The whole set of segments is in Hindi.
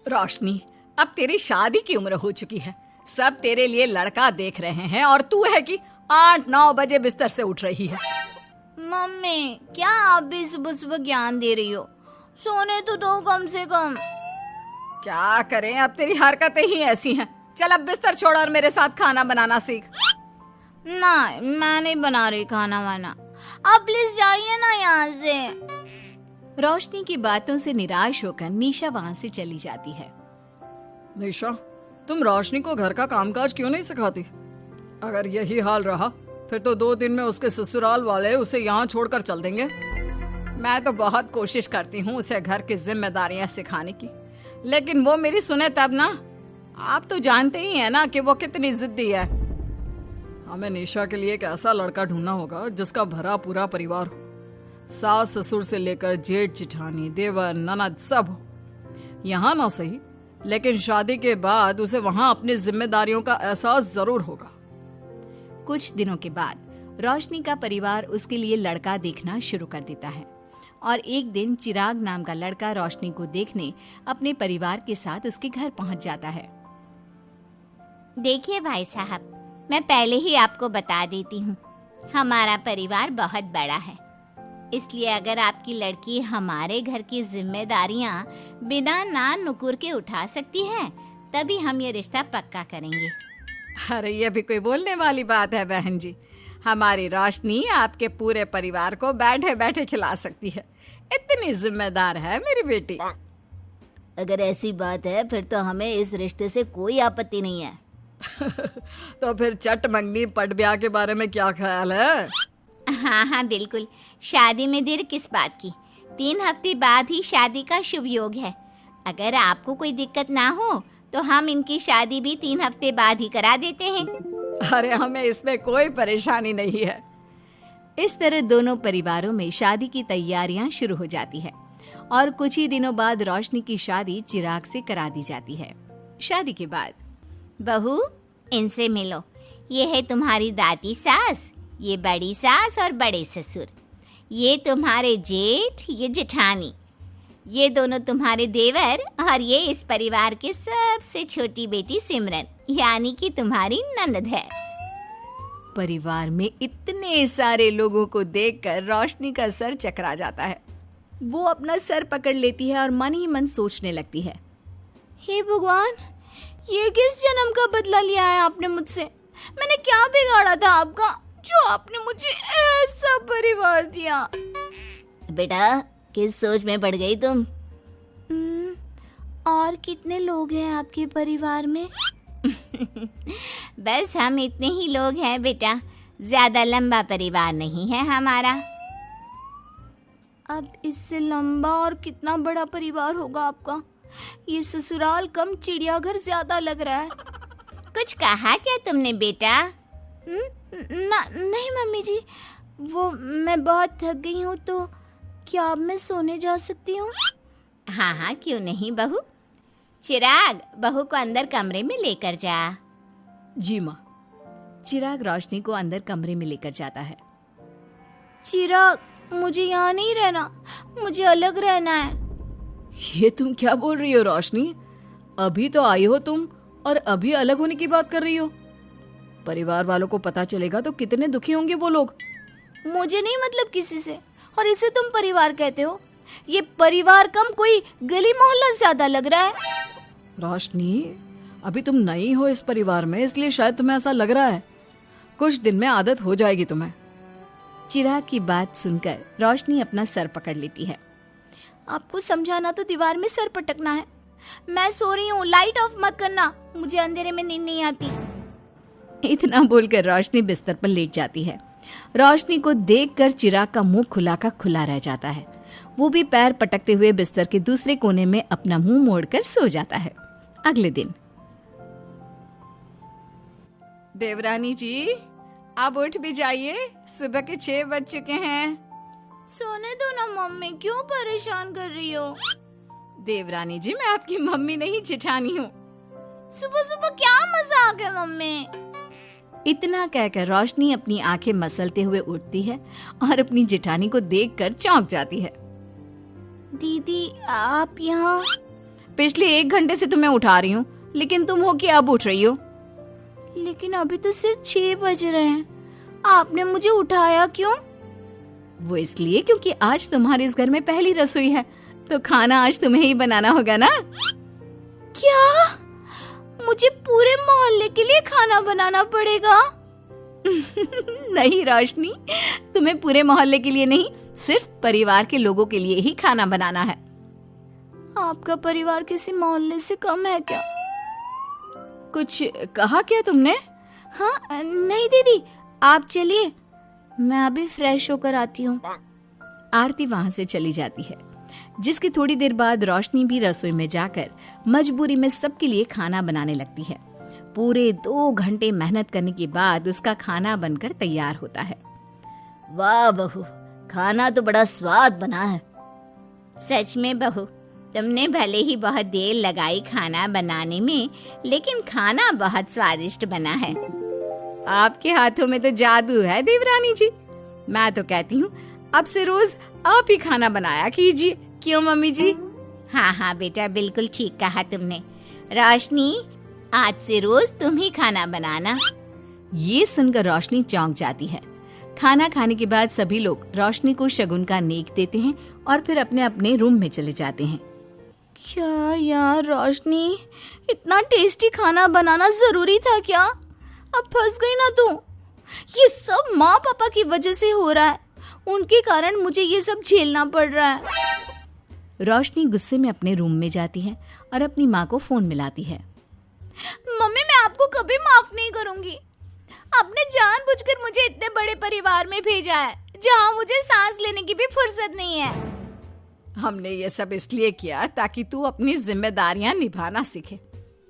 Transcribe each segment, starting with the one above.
रोशनी, अब तेरी शादी की उम्र हो चुकी है। सब तेरे लिए लड़का देख रहे हैं और तू है कि 8-9 बजे बिस्तर से उठ रही है। मम्मी, क्या आप भी सुबह सुबह ज्ञान दे रही हो? सोने तो दो कम से कम। क्या करें, अब तेरी हरकतें ही ऐसी हैं। चल अब बिस्तर छोड़ और मेरे साथ खाना बनाना सीख। ना, मैं नहीं बना रही खाना वाना। आप प्लीज जाइए ना यहाँ से। रोशनी की बातों से निराश होकर निशा वहाँ से चली जाती है। निशा, तुम रोशनी को घर का कामकाज क्यों नहीं सिखाती? अगर यही हाल रहा फिर तो 2 दिन में उसके ससुराल वाले उसे यहाँ छोड़कर चल देंगे। मैं तो बहुत कोशिश करती हूँ उसे घर की जिम्मेदारियां सिखाने की, लेकिन वो मेरी सुने तब ना। आप तो जानते ही हैं ना कि वो कितनी जिद्दी है। हमें निशा के लिए एक ऐसा लड़का ढूंढना होगा जिसका भरा पूरा परिवार हो। सास ससुर से लेकर जेठ जिठानी देवर ननद सब हो। यहाँ ना सही, लेकिन शादी के बाद उसे वहाँ अपनी जिम्मेदारियों का एहसास जरूर होगा। कुछ दिनों के बाद रोशनी का परिवार उसके लिए लड़का देखना शुरू कर देता है और एक दिन चिराग नाम का लड़का रोशनी को देखने अपने परिवार के साथ उसके घर पहुंच जाता है। देखिए भाई साहब, मैं पहले ही आपको बता देती हूँ, हमारा परिवार बहुत बड़ा है, इसलिए अगर आपकी लड़की हमारे घर की जिम्मेदारियाँ बिना नान नुकुर के उठा सकती है, तभी हम ये रिश्ता पक्का करेंगे। अरे ये भी कोई बोलने वाली बात है बहन जी। हमारी रोशनी आपके पूरे परिवार को बैठे बैठे खिला सकती है। इतनी जिम्मेदार है मेरी बेटी। अगर ऐसी बात है फिर तो हमें इस रिश्ते से कोई आपत्ति नहीं है। तो फिर चट मंगनी पट ब्याह के बारे में क्या ख्याल है? हाँ बिल्कुल, शादी में देर किस बात की। 3 हफ्ते बाद ही शादी का शुभ योग है। अगर आपको कोई दिक्कत ना हो तो हम इनकी शादी भी 3 हफ्ते बाद ही करा देते हैं। अरे हमें इसमें कोई परेशानी नहीं है। इस तरह दोनों परिवारों में शादी की तैयारियां शुरू हो जाती है और कुछ ही दिनों बाद रोशनी की शादी चिराग से करा दी जाती है। शादी के बाद, बहू, इनसे मिलो। ये है तुम्हारी दादी सास, ये बड़ी सास और बड़े ससुर। ये तुम्हारे जेठ, ये जेठानी। ये दोनों तुम्हारे देवर और ये इस परिवार की सबसे छोटी बेटी सिमरन, यानी कि तुम्हारी ननद है। परिवार में इतने सारे लोगों को देखकर रोशनी का सर चकरा जाता है। वो अपना सर पकड़ लेती है और मन ही मन सोचने लगती है, हे भगवान, ये किस जन्म का बदला लिया है आपने मुझसे? मैंने क्या बिगाड़ा था आपका जो आपने मुझे ऐसा परिवार दिया? बेटा, किस सोच में पड़ गई तुम? और कितने लोग हैं आपके परिवार में? बस हम इतने ही लोग हैं बेटा, ज्यादा लंबा परिवार नहीं है हमारा। अब इससे लंबा और कितना बड़ा परिवार होगा आपका? ये ससुराल कम चिड़ियाघर ज्यादा लग रहा है। कुछ कहा क्या तुमने बेटा? नहीं मम्मी जी, वो मैं बहुत थक गई हूँ, तो क्या अब मैं सोने जा सकती हूँ? हाँ, क्यों नहीं बहू। चिराग, बहू को अंदर कमरे में लेकर जा। जी माँ। चिराग रोशनी को अंदर कमरे में लेकर जाता है। चिराग, मुझे यहाँ नहीं रहना, मुझे अलग रहना है। ये तुम क्या बोल रही हो रोशनी? अभी तो आई हो तुम और अभी अलग होने की बात कर रही हो। परिवार वालों को पता चलेगा तो कितने दुखी होंगे वो लोग। मुझे नहीं मतलब किसी से, और इसे तुम परिवार कहते हो? ये परिवार कम कोई गली मोहल्ला ज्यादा लग रहा है। रोशनी, अभी तुम नई हो इस परिवार में, इसलिए शायद तुम्हें ऐसा लग रहा है। कुछ दिन में आदत हो जाएगी तुम्हें। चिराग की बात सुनकर रोशनी अपना सर पकड़ लेती है। आपको समझाना तो दीवार में सर पटकना है। मैं सो रही हूँ, लाइट ऑफ मत करना, मुझे अंधेरे में नींद नहीं आती। इतना बोलकर रोशनी बिस्तर पर लेट जाती है। रोशनी को देखकर चिराग का मुंह खुला का खुला रह जाता है। वो भी पैर पटकते हुए बिस्तर के दूसरे कोने में अपना मुंह मोड़कर सो जाता है। अगले दिन, देवरानी जी, आप उठ भी जाइए, सुबह के 6 बज चुके हैं। सोने दो ना मम्मी, क्यों परेशान कर रही हो? देवरानी जी, मैं आपकी मम्मी नहीं जेठानी हूँ। सुबह सुबह क्या मजाक है मम्मी? इतना कहकर रोशनी अपनी आंखें मसलते हुए उठती है और अपनी जेठानी को देखकर चौंक जाती है। दीदी, आप यहाँ? पिछले 1 घंटे से तुम्हें उठा रही हूँ, लेकिन तुम हो कि अब उठ रही हो। लेकिन अभी तो सिर्फ 6 बज रहे हैं, आपने मुझे उठाया क्यों? वो इसलिए क्योंकि आज तुम्हारे इस घर में पहली रसोई है, तो खाना आज तुम्हें ही बनाना होगा ना। क्या? मुझे पूरे मोहल्ले के लिए खाना बनाना पड़ेगा? नहीं रोशनी, तुम्हें पूरे मोहल्ले के लिए नहीं, सिर्फ परिवार के लोगों के लिए ही खाना बनाना है। आपका परिवार किसी मोहल्ले से कम है क्या? कुछ कहा क्या तुमने? हाँ नहीं दीदी, आप चलिए, मैं अभी फ्रेश होकर आती हूँ। आरती वहां से चली जाती है, जिसकी थोड़ी देर बाद रोशनी भी रसोई में जाकर मजबूरी में सबके लिए खाना बनाने लगती है। पूरे 2 घंटे मेहनत करने के बाद उसका खाना बनकर तैयार होता है। वाह बहू, खाना तो बड़ा स्वाद बना है। सच में बहू, तुमने भले ही बहुत देर लगाई खाना बनाने में, लेकिन खाना बहुत स्वादिष्ट बना है। आपके हाथों में तो जादू है देवरानी जी। मैं तो कहती हूँ अब से रोज आप ही खाना बनाया कीजिए, क्यों मम्मी जी? हाँ हाँ बेटा, बिल्कुल ठीक कहा तुमने। रोशनी, आज से रोज तुम ही खाना बनाना। ये सुनकर रोशनी चौंक जाती है। खाना खाने के बाद सभी लोग रोशनी को शगुन का नेक देते हैं और फिर अपने अपने रूम में चले जाते हैं। क्या यार रोशनी, इतना टेस्टी खाना बनाना जरूरी था क्या? अब फंस गई ना तू। ये सब माँ पापा की वजह से हो रहा है, उनके कारण मुझे ये सब झेलना पड़ रहा है। रोशनी गुस्से में अपने रूम में जाती है और अपनी माँ को फोन मिलाती है। मम्मी, मैं आपको कभी माफ नहीं करूंगी। आपने जानबूझकर मुझे इतने बड़े परिवार में भेजा है, जहाँ मुझे सांस लेने की भी फुर्सत नहीं है। हमने ये सब इसलिए किया ताकि तू अपनी जिम्मेदारियां निभाना सीखे।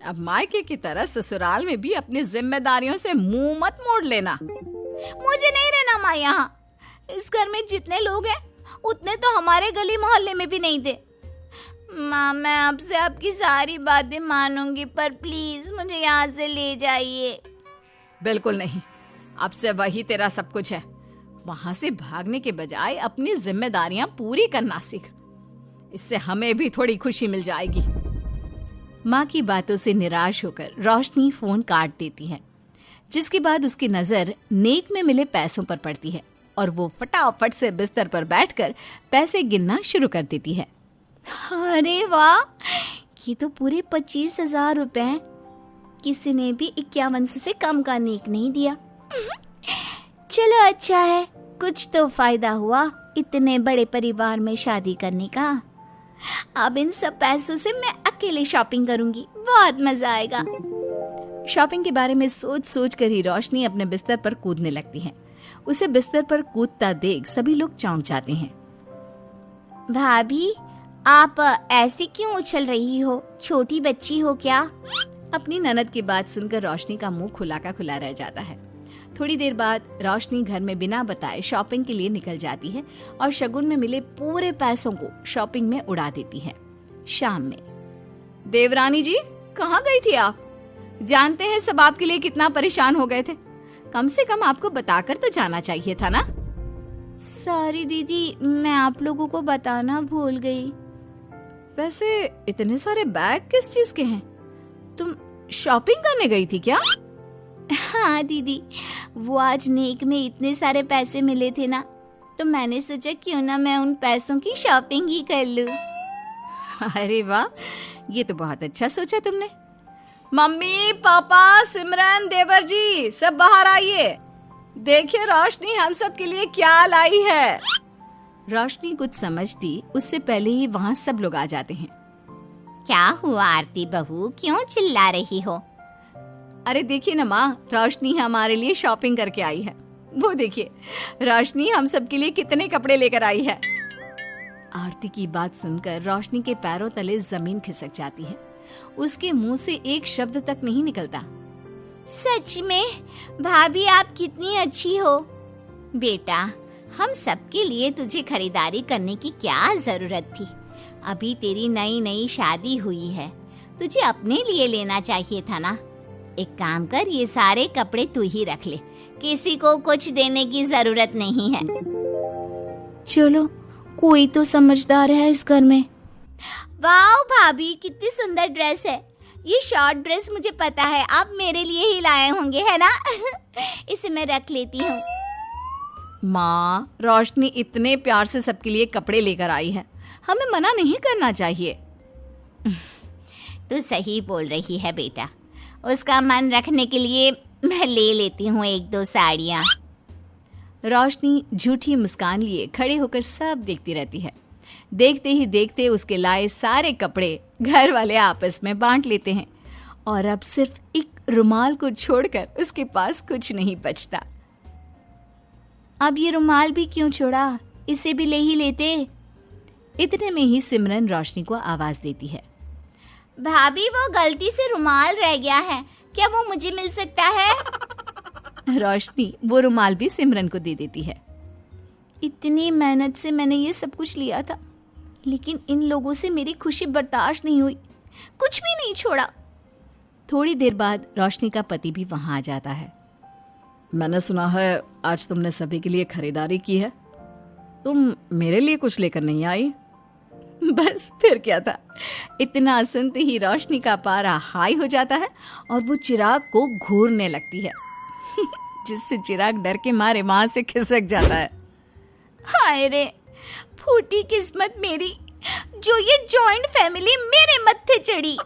अब मायके की तरह ससुराल में भी अपनी जिम्मेदारियों से मुंह मत मोड़ लेना। मुझे नहीं रहना माँ यहाँ। इस घर में जितने लोग हैं, उतने तो हमारे गली मोहल्ले में भी नहीं थे। माँ, मैं आपसे आपकी सारी बातें मानूंगी, पर प्लीज मुझे यहाँ से ले जाइए। बिल्कुल नहीं, अब से वही तेरा सब कुछ है। वहां से भागने के बजाय अपनी जिम्मेदारियां पूरी करना सीख, इससे हमें भी थोड़ी खुशी मिल जाएगी। माँ की बातों से निराश होकर रोशनी फोन काट देती है, जिसके बाद उसकी नजर नेक में मिले पैसों पर पड़ती है और वो फटाफट से बिस्तर पर बैठकर पैसे गिनना शुरू कर देती है। अरे वाह, ये तो पूरे 25,000 रुपए हैं। किसी ने भी 5100 से कम का नेक नहीं दिया। चलो अच्छा है, कुछ तो फायदा हुआ इतने बड़े परिवार में शादी करने का। अब इन सब पैसों से मैं अकेले शॉपिंग करूंगी, बहुत मजा आएगा। शॉपिंग के बारे में सोच सोच कर ही रोशनी अपने बिस्तर पर कूदने लगती है। उसे बिस्तर पर कूदता देख सभी लोग चौंक जाते हैं। भाभी, आप ऐसे क्यों उछल रही हो? छोटी बच्ची हो क्या? अपनी ननद की बात सुनकर रोशनी का मुंह खुला का खुला रह जाता है। थोड़ी देर बाद रोशनी घर में बिना बताए शॉपिंग के लिए निकल जाती है और शगुन में मिले पूरे पैसों को शॉपिंग में उड़ा देती है। शाम में, देवरानी जी कहाँ गई थी आप? जानते हैं सब आपके लिए कितना परेशान हो गए थे। कम से कम आपको बताकर तो जाना चाहिए था ना। सॉरी दीदी, मैं आप लोगों को बताना भूल गई। वैसे इतने सारे बैग किस चीज के हैं? तुम शॉपिंग करने गई थी क्या? हाँ दीदी, वो आज नेक में इतने सारे पैसे मिले थे ना, तो मैंने सोचा क्यों ना मैं उन पैसों की शॉपिंग ही कर लूं। अरे वाह, ये तो बहुत अच्छा सोचा तुमने। मम्मी, पापा, सिमरन, देवर जी, सब बाहर आइए। देखिए रोशनी हम सब के लिए क्या लाई है। रोशनी कुछ समझती उससे पहले ही वहाँ सब लोग आ जाते हैं। क्या हुआ आरती बहू, क्यों चिल्ला रही हो? अरे देखिए ना माँ, रोशनी हमारे लिए शॉपिंग करके आई है। वो देखिए, रोशनी हम सब के लिए कितने कपड़े लेकर आई है। आरती की बात सुनकर रोशनी के पैरों तले जमीन खिसक जाती है। उसके मुंह से एक शब्द तक नहीं निकलता। सच में भाभी, आप कितनी अच्छी हो। बेटा, हम सबके लिए तुझे खरीदारी करने की क्या जरूरत थी? अभी तेरी नई नई शादी हुई है, तुझे अपने लिए लेना चाहिए था ना। एक काम कर, ये सारे कपड़े तू ही रख ले, किसी को कुछ देने की जरूरत नहीं है। चलो, कोई तो समझदार है इस घर में। वाओ भाभी, कितनी सुंदर ड्रेस है। ये शॉर्ट ड्रेस मुझे पता है आप मेरे लिए ही लाए होंगे, है ना? इसे मैं रख लेती हूँ। माँ, रोशनी इतने प्यार से सबके लिए कपड़े लेकर आई है, हमें मना नहीं करना चाहिए। तू सही बोल रही है बेटा, उसका मन रखने के लिए मैं ले लेती हूँ 1-2 साड़ियाँ। रोशनी झूठी मुस्कान लिए खड़े होकर सब देखती रहती है। देखते ही देखते उसके लाए सारे कपड़े घर वाले आपस में बांट लेते हैं और अब सिर्फ एक रुमाल को छोड़कर उसके पास कुछ नहीं बचता। अब ये रुमाल भी क्यों छोड़ा, इसे भी ले ही लेते। इतने में ही सिमरन रोशनी को आवाज देती है। भाभी, वो गलती से रुमाल रह गया है, क्या वो मुझे मिल सकता है? रोशनी वो रुमाल भी सिमरन को दे देती है। इतनी मेहनत से मैंने ये सब कुछ लिया था, लेकिन इन लोगों से मेरी खुशी बर्दाश्त नहीं हुई, कुछ भी नहीं छोड़ा। थोड़ी देर बाद रोशनी का पति भी वहां आ जाता है। मैंने सुना है आज तुमने सभी के लिए खरीदारी की है। तुम मेरे लिए कुछ लेकर नहीं आई? बस फिर क्या था, इतना सुनते ही रोशनी का पारा हाई हो जाता है और वो चिराग को घूरने लगती है, जिससे चिराग डर के मारे वहां से खिसक जाता है। हाय रे, फूटी किस्मत मेरी, जो ये जॉइंट फैमिली मेरे मत्थे चढ़ी।